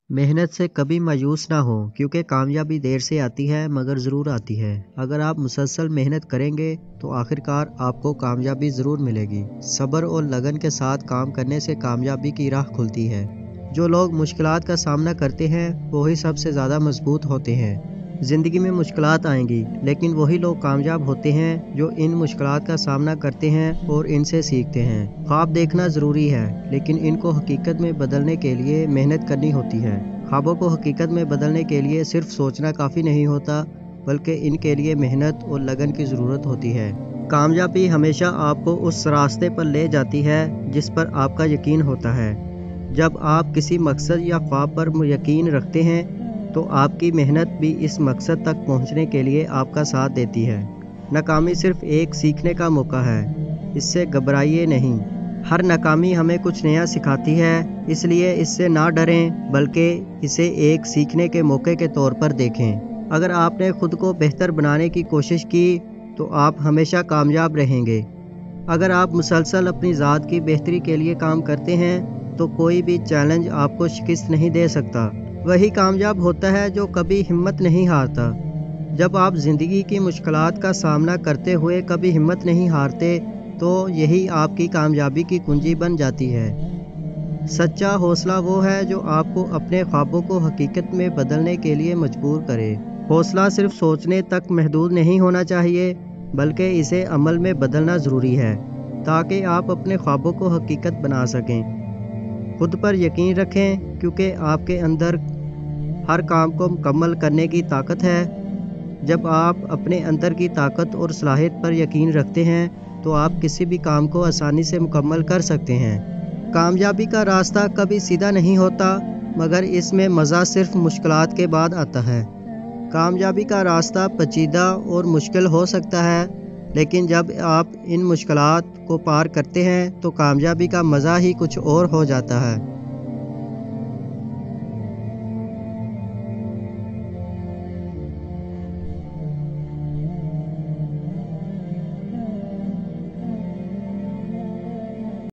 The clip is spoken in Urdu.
محنت سے کبھی مایوس نہ ہو کیونکہ کامیابی دیر سے آتی ہے مگر ضرور آتی ہے۔ اگر آپ مسلسل محنت کریں گے تو آخرکار آپ کو کامیابی ضرور ملے گی۔ صبر اور لگن کے ساتھ کام کرنے سے کامیابی کی راہ کھلتی ہے۔ جو لوگ مشکلات کا سامنا کرتے ہیں وہی سب سے زیادہ مضبوط ہوتے ہیں۔ زندگی میں مشکلات آئیں گی لیکن وہی لوگ کامیاب ہوتے ہیں جو ان مشکلات کا سامنا کرتے ہیں اور ان سے سیکھتے ہیں۔ خواب دیکھنا ضروری ہے لیکن ان کو حقیقت میں بدلنے کے لیے محنت کرنی ہوتی ہے۔ خوابوں کو حقیقت میں بدلنے کے لیے صرف سوچنا کافی نہیں ہوتا بلکہ ان کے لیے محنت اور لگن کی ضرورت ہوتی ہے۔ کامیابی ہمیشہ آپ کو اس راستے پر لے جاتی ہے جس پر آپ کا یقین ہوتا ہے۔ جب آپ کسی مقصد یا خواب پر یقین رکھتے ہیں تو آپ کی محنت بھی اس مقصد تک پہنچنے کے لیے آپ کا ساتھ دیتی ہے۔ ناکامی صرف ایک سیکھنے کا موقع ہے، اس سے گھبرائیے نہیں۔ ہر ناکامی ہمیں کچھ نیا سکھاتی ہے، اس لیے اس سے نہ ڈریں بلکہ اسے ایک سیکھنے کے موقع کے طور پر دیکھیں۔ اگر آپ نے خود کو بہتر بنانے کی کوشش کی تو آپ ہمیشہ کامیاب رہیں گے۔ اگر آپ مسلسل اپنی ذات کی بہتری کے لیے کام کرتے ہیں تو کوئی بھی چیلنج آپ کو شکست نہیں دے سکتا۔ وہی کامیاب ہوتا ہے جو کبھی ہمت نہیں ہارتا۔ جب آپ زندگی کی مشکلات کا سامنا کرتے ہوئے کبھی ہمت نہیں ہارتے تو یہی آپ کی کامیابی کی کنجی بن جاتی ہے۔ سچا حوصلہ وہ ہے جو آپ کو اپنے خوابوں کو حقیقت میں بدلنے کے لیے مجبور کرے۔ حوصلہ صرف سوچنے تک محدود نہیں ہونا چاہیے بلکہ اسے عمل میں بدلنا ضروری ہے تاکہ آپ اپنے خوابوں کو حقیقت بنا سکیں۔ خود پر یقین رکھیں کیونکہ آپ کے اندر ہر کام کو مکمل کرنے کی طاقت ہے۔ جب آپ اپنے اندر کی طاقت اور صلاحیت پر یقین رکھتے ہیں تو آپ کسی بھی کام کو آسانی سے مکمل کر سکتے ہیں۔ کامیابی کا راستہ کبھی سیدھا نہیں ہوتا مگر اس میں مزہ صرف مشکلات کے بعد آتا ہے۔ کامیابی کا راستہ پیچیدہ اور مشکل ہو سکتا ہے لیکن جب آپ ان مشکلات کو پار کرتے ہیں تو کامیابی کا مزہ ہی کچھ اور ہو جاتا ہے۔